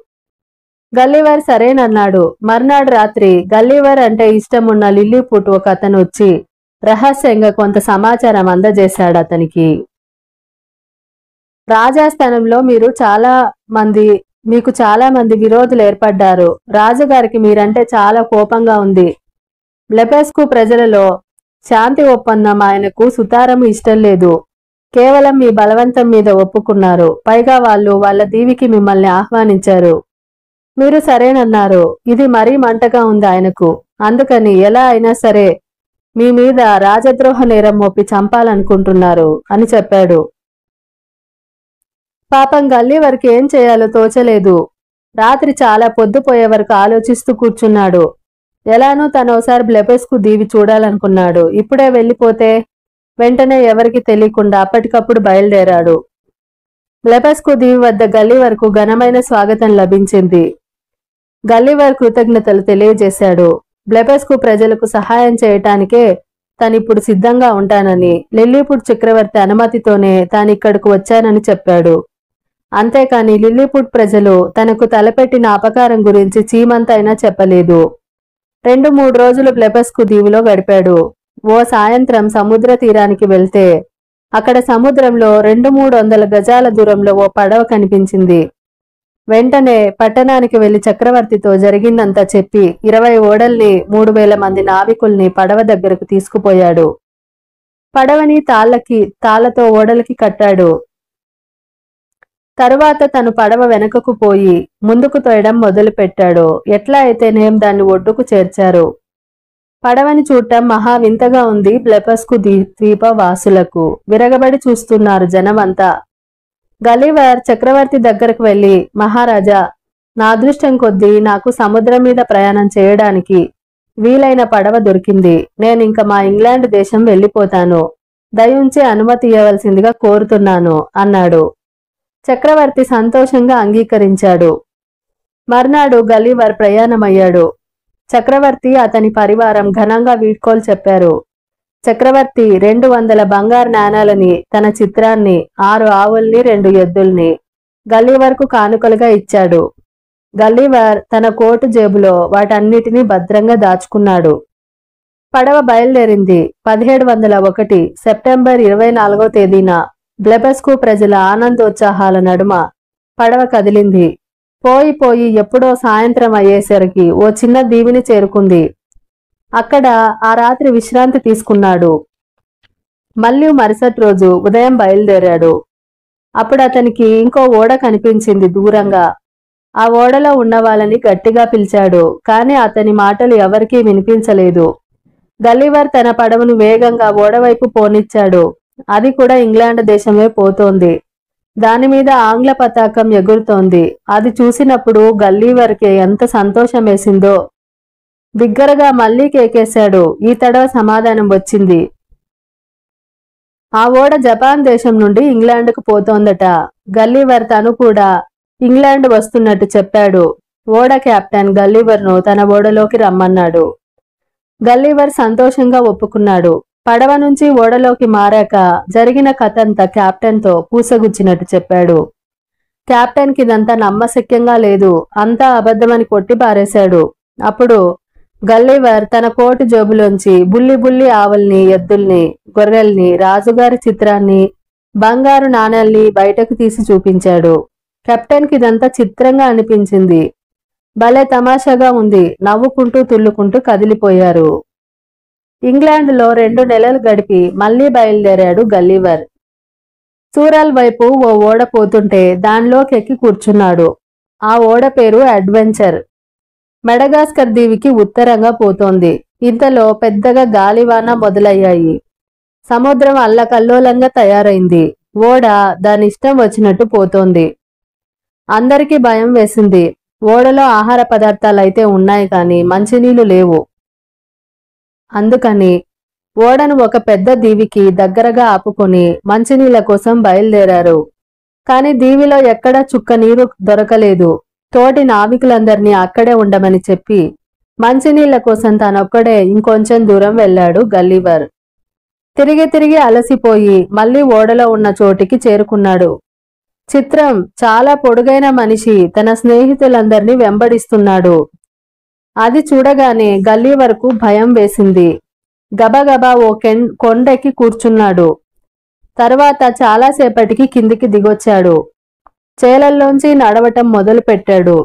గల్లీవర్ సరేనన్నాడు. మర్నాడు రాత్రి గల్లీవర్ అంటే ఇష్టమున్న లిల్లీపుట్ ఒక అతను వచ్చి రహస్యంగా కొంత సమాచారం అందజేశాడు అతనికి. రాజాస్థానంలో మీకు చాలా మంది విరోధులు ఏర్పడ్డారు. రాజుగారికి మీరంటే చాలా కోపంగా ఉంది. బ్లెపస్కు ప్రజలలో శాంతి ఒప్పందం ఆయనకు సుతారము ఇష్టం లేదు. కేవలం మీ బలవంతం మీద ఒప్పుకున్నారు. పైగా వాళ్ళ దీవికి మిమ్మల్ని ఆహ్వానించారు. మీరు సరేనన్నారు. ఇది మరీ మంటగా ఉంది ఆయనకు. అందుకని ఎలా అయినా సరే మీ మీద రాజద్రోహ నేరం మోపి చంపాలనుకుంటున్నారు అని చెప్పాడు. పాపం గల్లీవర్కి ఏం చేయాలో తోచలేదు. రాత్రి చాలా పొద్దుపోయే వరకు ఆలోచిస్తూ కూర్చున్నాడు. ఎలానూ తనోసారి బ్లెపస్కు దీవి చూడాలనుకున్నాడు. ఇప్పుడే వెళ్ళిపోతే వెంటనే ఎవరికి తెలియకుండా అప్పటికప్పుడు బయలుదేరాడు. బ్లెపస్కు దీవి వద్ద గల్లీవర్కు ఘనమైన స్వాగతం లభించింది. గల్లీవర్ కృతజ్ఞతలు తెలియజేశాడు. బ్లెపస్కు ప్రజలకు సహాయం చేయటానికే తానిప్పుడు సిద్ధంగా ఉంటానని, లిల్లీపుట్ చక్రవర్తి అనుమతితోనే తానిక్కడకు వచ్చానని చెప్పాడు. అంతేకాని లిల్లీపుట్ ప్రజలు తనకు తలపెట్టిన అపకారం గురించి చీమంతైనా చెప్పలేదు. 2-3 రోజులు బ్లెపస్కు దీవిలో గడిపాడు. ఓ సాయంత్రం సముద్ర తీరానికి వెళ్తే అక్కడ సముద్రంలో 200-300 గజాల దూరంలో ఓ పడవ కనిపించింది. వెంటనే పట్టణానికి వెళ్లి చక్రవర్తితో జరిగిందంతా చెప్పి 20 ఓడల్ని 3000 మంది నావికుల్ని పడవ దగ్గరకు తీసుకుపోయాడు. పడవని తాళ్లతో ఓడలకి కట్టాడు. తరువాత తను పడవ వెనకకు పోయి ముందుకు తోయడం మొదలుపెట్టాడు. ఎట్లా అయితేనేం దాన్ని ఒడ్డుకు చేర్చారు. పడవని చూడటం మహా వింతగా ఉంది. బ్లెపస్కు ద్వీప వాసులకు విరగబడి చూస్తున్నారు జనమంతా. గల్లీవర్ చక్రవర్తి దగ్గరకు వెళ్లి, మహారాజా, నా అదృష్టం కొద్దీ నాకు సముద్రం మీద ప్రయాణం చేయడానికి వీలైన పడవ దొరికింది. నేనింక మా ఇంగ్లాండ్ దేశం వెళ్ళిపోతాను. దయుంచి అనుమతి ఇవ్వవలసిందిగా కోరుతున్నాను అన్నాడు. చక్రవర్తి సంతోషంగా అంగీకరించాడు. మర్నాడు గల్లీవర్ ప్రయాణమయ్యాడు. చక్రవర్తి అతని పరివారం ఘనంగా వీడ్కోలు చెప్పారు. చక్రవర్తి 200 బంగారు నాణాలని, తన చిత్రాన్ని, 6 ఆవుల్ని, 2 ఎద్దుల్ని గల్లీవర్కు కానుకలుగా ఇచ్చాడు. గల్లీవర్ తన కోటు జేబులో వాటన్నిటినీ భద్రంగా దాచుకున్నాడు. పడవ బయలుదేరింది. 1701 సెప్టెంబర్ 24వ తేదీన బ్లెపస్కు ప్రజల ఆనందోత్సాహాల నడుమ పడవ కదిలింది. పోయి ఎప్పుడో సాయంత్రం అయ్యేసరికి ఓ చిన్న దీవిని చేరుకుంది. అక్కడ ఆ రాత్రి విశ్రాంతి తీసుకున్నాడు. మళ్ళీ మరుసటి రోజు ఉదయం బయలుదేరాడు. అప్పుడు అతనికి ఇంకో ఓడ కనిపించింది దూరంగా. ఆ ఓడలో ఉన్న వాళ్ళని గట్టిగా పిలిచాడు. కాని అతని మాటలు ఎవరికీ వినిపించలేదు. గల్లీవర్ తన పడవను వేగంగా ఓడవైపు పోనిచ్చాడు. అది కూడా ఇంగ్లాండ్ దేశమే పోతోంది. దానిమీద ఆంగ్ల పతాకం ఎగురుతోంది. అది చూసినప్పుడు గల్లీవర్కి ఎంత సంతోషం వేసిందో. బిగ్గరగా మళ్లీ కేకేశాడు. ఈ తడవ సమాధానం వచ్చింది. ఆ ఓడ జపాన్ దేశం నుండి ఇంగ్లాండ్కు పోతోందట. గల్లీవర్ తను కూడా ఇంగ్లాండ్ వస్తున్నట్టు చెప్పాడు. ఓడ కెప్టెన్ గల్లీవర్ను తన ఓడలోకి రమ్మన్నాడు. గల్లీవర్ సంతోషంగా ఒప్పుకున్నాడు. పడవ నుంచి ఓడలోకి మారాక జరిగిన కథంతా కెప్టెన్తో పూసగుచ్చినట్టు చెప్పాడు. కెప్టెన్కి ఇదంతా నమ్మశక్యంగా లేదు. అంతా అబద్ధమని కొట్టి పారేశాడు. అప్పుడు గల్లీవర్ తన కోటు జేబులోంచి బుల్లి ఆవుల్ని, ఎద్దుల్ని, గొర్రెల్ని, రాజుగారి చిత్రాన్ని, బంగారు నాణేల్ని బయటకు తీసి చూపించాడు. కెప్టెన్కి ఇదంతా చిత్రంగా అనిపించింది. భలే తమాషాగా ఉంది. నవ్వుకుంటూ తుల్లుకుంటూ కదిలిపోయారు. ఇంగ్లాండ్లో 2 నెలలు గడిపి మళ్లీ బయలుదేరాడు గల్లీవర్. సూరల్ వైపు ఓ ఓడ పోతుంటే దానిలోకెక్కి కూర్చున్నాడు. ఆ ఓడ పేరు అడ్వెంచర్. మెడగాస్కర్ దీవికి ఉత్తరంగా పోతోంది. ఇంతలో పెద్దగా గాలివాన మొదలయ్యాయి. సముద్రం అల్లకల్లోలంగా తయారైంది. ఓడ దానిష్టం వచ్చినట్టు పోతోంది. అందరికీ భయం వేసింది. ఓడలో ఆహార పదార్థాలైతే ఉన్నాయి కానీ మంచినీళ్లు లేవు. అందుకని ఓడను ఒక పెద్ద దీవికి దగ్గరగా ఆపుకొని మంచినీళ్ల కోసం బయలుదేరారు. కాని దీవిలో ఎక్కడా చుక్క నీరు దొరకలేదు. తోటి నావికులందర్నీ అక్కడే ఉండమని చెప్పి మంచినీళ్ల కోసం తానొక్కడే ఇంకొంచెం దూరం వెళ్లాడు గల్లీవర్. తిరిగి తిరిగి అలసిపోయి మళ్ళీ ఓడలో ఉన్న చోటికి చేరుకున్నాడు. చిత్రం, చాలా పొడుగైన మనిషి తన స్నేహితులందర్నీ వెంబడిస్తున్నాడు. అది చూడగానే గల్లీవర్కు భయం వేసింది. గబగబా ఓ కొండెక్కి కూర్చున్నాడు. తర్వాత చాలాసేపటికి కిందికి దిగొచ్చాడు. చేలల్లోంచి నడవటం మొదలుపెట్టాడు.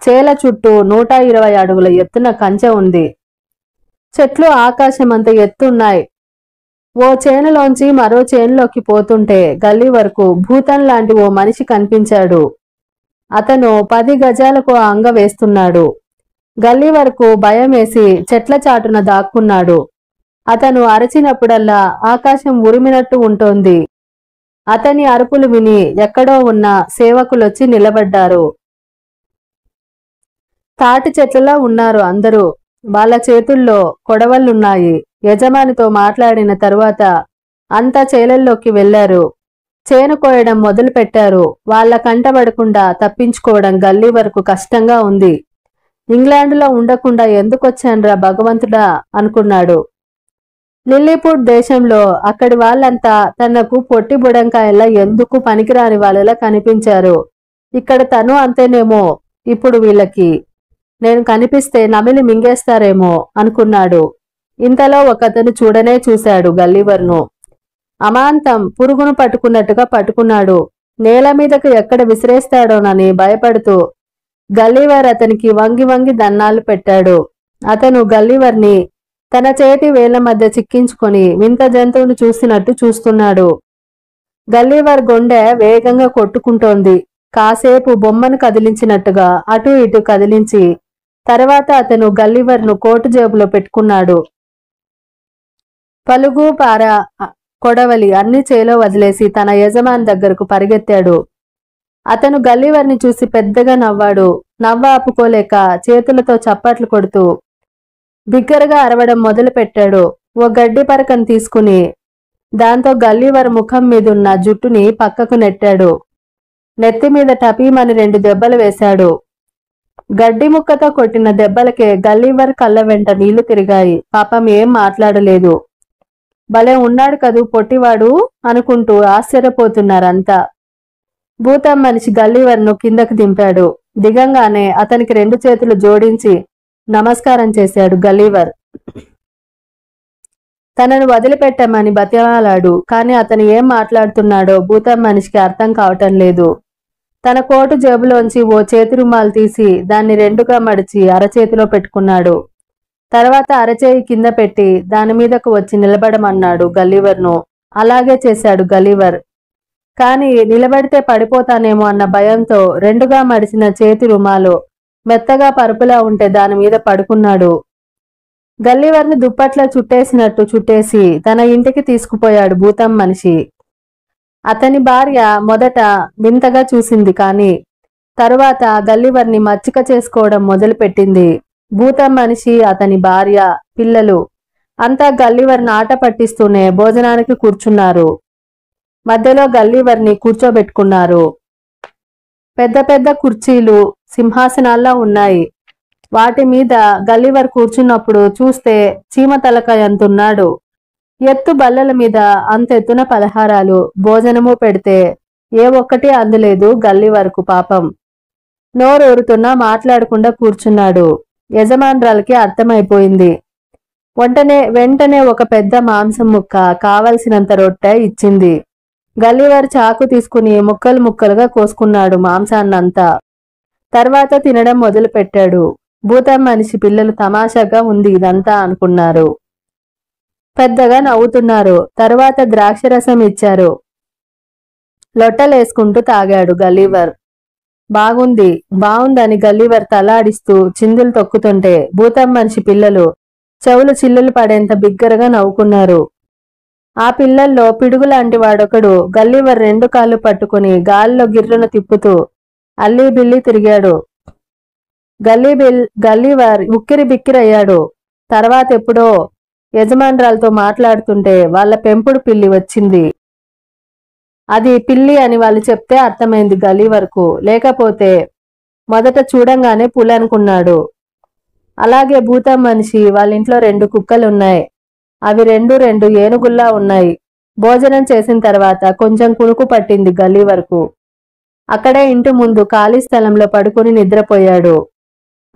చేల చుట్టూ 120 అడుగుల ఎత్తున కంచె ఉంది. చెట్లు ఆకాశమంత ఎత్తున్నాయి. ఓ చేనులోంచి మరో చేనులోకి పోతుంటే గల్లీవర్కు భూతం లాంటి ఓ మనిషి కనిపించాడు. అతను 10 గజాలకు అంగ వేస్తున్నాడు. గల్లీవర్కు భయం వేసి చెట్ల చాటున దాక్కున్నాడు. అతను అరచినప్పుడల్లా ఆకాశం ఉరిమినట్టు ఉంటోంది. అతని అరుపులు విని ఎక్కడో ఉన్న సేవకులొచ్చి నిలబడ్డారు. తాటి చెట్లలో ఉన్నారు అందరూ. వాళ్ళ చేతుల్లో కొడవళ్లున్నాయి. యజమానితో మాట్లాడిన తరువాత అంతా చేలల్లోకి వెళ్లారు. చేను కోయడం మొదలు పెట్టారు. వాళ్ళ కంటబడకుండా తప్పించుకోవడం గల్లీవర్కు కష్టంగా ఉంది. ఇంగ్లాండులో ఉండకుండా ఎందుకొచ్చాన్రా భగవంతుడా అనుకున్నాడు. లిల్లీపుట్ దేశంలో అక్కడి వాళ్ళంతా తనకు పొట్టి బుడంకాయల్లా ఎందుకు పనికిరాని వాళ్ళలా కనిపించారు. ఇక్కడ తను అంతేనేమో. ఇప్పుడు వీళ్ళకి నేను కనిపిస్తే నమిలి మింగేస్తారేమో అనుకున్నాడు. ఇంతలో ఒకతను చూడనే చూశాడు గల్లీవర్ను. అమాంతం పురుగును పట్టుకున్నట్టుగా పట్టుకున్నాడు. నేల మీదకు ఎక్కడ విసిరేస్తాడోనని భయపడుతూ గల్లీవర్ అతనికి వంగి వంగి దన్నాలు పెట్టాడు. అతను గల్లీవర్ని తన చేతి వేళ్ల మధ్య చిక్కించుకొని వింత జంతువును చూసినట్టు చూస్తున్నాడు. గల్లీవర్ గుండె వేగంగా కొట్టుకుంటోంది. కాసేపు బొమ్మను కదిలించినట్టుగా అటూ ఇటూ కదిలించి తర్వాత అతను గల్లీవర్ను కోటు జేబులో పెట్టుకున్నాడు. పలుగు, పార, కొడవలి అన్ని చేలో వదిలేసి తన యజమాని దగ్గరకు పరిగెత్తాడు. అతను గల్లీవర్ని చూసి పెద్దగా నవ్వాడు. నవ్వ ఆపుకోలేక చేతులతో చప్పట్లు కొడుతూ బిగ్గరగా అరవడం మొదలు పెట్టాడు. ఓ గడ్డి పరకను తీసుకుని దాంతో గల్లీవర్ ముఖం మీదున్న జుట్టుని పక్కకు నెట్టాడు. నెత్తి మీద టపీమని 2 దెబ్బలు వేశాడు. గడ్డి ముక్కతో కొట్టిన దెబ్బలకే గల్లీవర్ కళ్ళ వెంట నీళ్లు తిరిగాయి. పాపం ఏం మాట్లాడలేదు. భలే ఉన్నాడు కదూ పొట్టివాడు అనుకుంటూ ఆశ్చర్యపోతున్నారంతా. భూతం మనిషి గల్లీవర్ను కిందకు దింపాడు. దిగంగానే అతనికి 2 చేతులు జోడించి నమస్కారం చేశాడు గల్లీవర్. తనను వదిలిపెట్టమని బతిమాలాడు. కాని అతను ఏం మాట్లాడుతున్నాడో భూతం మనిషికి అర్థం కావటం లేదు. తన కోటు జేబులోంచి ఓ చేతి రుమాలు తీసి దాన్ని 2గా మడిచి అరచేతిలో పెట్టుకున్నాడు. తర్వాత అరచేయి కింద పెట్టి దాని మీదకు వచ్చి నిలబడమన్నాడు గల్లీవర్ను. అలాగే చేశాడు గల్లీవర్. కాని నిలబడితే పడిపోతానేమో అన్న భయంతో 2గా మడిచిన చేతి రుమాలు మెత్తగా పరుపులా ఉంటే దాని మీద పడుకున్నాడు. గల్లీవర్ని దుప్పట్లో చుట్టేసినట్టు చుట్టేసి తన ఇంటికి తీసుకుపోయాడు భూతం మనిషి. అతని భార్య మొదట వింతగా చూసింది. కాని తరువాత గల్లీవర్ని మచ్చిక చేసుకోవడం మొదలుపెట్టింది. భూతం మనిషి, అతని భార్య, పిల్లలు అంతా గల్లీవర్ని ఆట పట్టిస్తూనే భోజనానికి కూర్చున్నారు. మధ్యలో గల్లీవర్ని కూర్చోబెట్టుకున్నారు. పెద్ద పెద్ద కుర్చీలు సింహాసనాల్లా ఉన్నాయి. వాటి మీద గల్లీవర్ కూర్చున్నప్పుడు చూస్తే చీమ తలకాయ అంతున్నాడు. ఎత్తు బల్లల మీద అంతెత్తున పలహారాలు, భోజనము పెడితే ఏ ఒక్కటి అందలేదు గల్లీవర్కు. పాపం నోరూరుతున్నా మాట్లాడకుండా కూర్చున్నాడు. యజమానురాలకి అర్థమైపోయింది. వెంటనే ఒక పెద్ద మాంసం ముక్క, కావలసినంత రొట్టె ఇచ్చింది. గల్లీవర్ చాకు తీసుకుని ముక్కలు ముక్కలుగా కోసుకున్నాడు మాంసాన్నంతా. తర్వాత తినడం మొదలు పెట్టాడు. భూతం మనిషి పిల్లలు తమాషాగా ఉంది ఇదంతా అనుకున్నారు. పెద్దగా నవ్వుతున్నారు. తర్వాత ద్రాక్షరసం ఇచ్చారు. లొట్టలేసుకుంటూ తాగాడు గల్లీవర్. బాగుందని గల్లీవర్ తలాడిస్తూ చిందులు తొక్కుతుంటే భూతం మనిషి పిల్లలు చెవులు చిల్లులు పడేంత బిగ్గరగా నవ్వుకున్నారు. ఆ పిల్లల్లో పిడుగులాంటి వాడొకడు గల్లీవర్ 2 కాళ్ళు పట్టుకుని గాలిలో గిర్రున తిప్పుతూ అల్లీ బిల్లీ తిరిగాడు. గల్లీవర్ ఉక్కిరి బిక్కిరయ్యాడు. తర్వాత ఎప్పుడో యజమానురాలతో మాట్లాడుతుంటే వాళ్ళ పెంపుడు పిల్లి వచ్చింది. అది పిల్లి అని వాళ్ళు చెప్తే అర్థమైంది గల్లీవర్కు. లేకపోతే మొదట చూడంగానే పులి అనుకున్నాడు. అలాగే భూతం మనిషి వాళ్ళింట్లో 2 కుక్కలున్నాయి. అవి రెండు రెండు ఏనుగుల్లా ఉన్నాయి. భోజనం చేసిన తర్వాత కొంచెం కునుకు పట్టింది గల్లీవర్కు. అక్కడే ఇంటి ముందు ఖాళీ స్థలంలో పడుకుని నిద్రపోయాడు.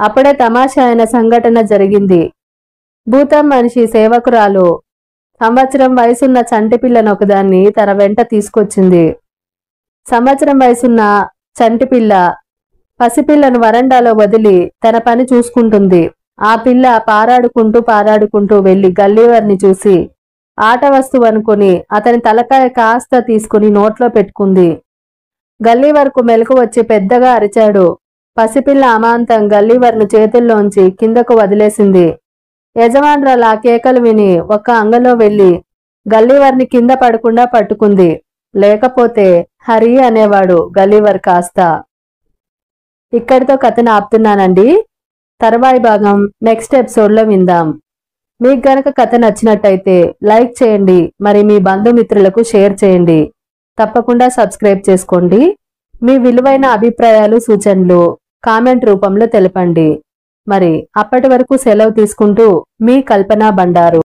అప్పుడే తమాషా అయిన సంఘటన జరిగింది. భూతం మనిషి సేవకురాలు సంవత్సరం వయసున్న చంటిపిల్లనొకదాన్ని తన వెంట తీసుకొచ్చింది. సంవత్సరం వయసున్న చంటిపిల్ల పసిపిల్లను వరండాలో వదిలి తన పని చూసుకుంటుంది. ఆ పిల్ల పారాడుకుంటూ వెళ్లి గల్లీవర్ని చూసి ఆట వస్తువు అనుకుని అతని తలకాయ కాస్త తీసుకుని నోట్లో పెట్టుకుంది. గల్లీవర్కు మెలకు వచ్చి పెద్దగా అరిచాడు. పసిపిల్ల అమాంతం గల్లీవర్ను చేతుల్లోంచి కిందకు వదిలేసింది. యజమానురాలు ఆ కేకలు విని ఒక్క అంగలో వెళ్లి గల్లీవర్ని కింద పడకుండా పట్టుకుంది. లేకపోతే హరి అనేవాడు గల్లీవర్ కాస్త. ఇక్కడితో కథను ఆపుతున్నానండి. తర్వాయి భాగం నెక్స్ట్ ఎపిసోడ్లో విందాం. మీకు గనక కథ నచ్చినట్టయితే లైక్ చేయండి, మరి మీ బంధుమిత్రులకు షేర్ చేయండి. తప్పకుండా సబ్స్క్రైబ్ చేసుకోండి. మీ విలువైన అభిప్రాయాలు సూచనలు కామెంట్ రూపంలో తెలపండి. మరి అప్పటి వరకు సెలవు తీసుకుంటూ మీ కల్పన బండారు.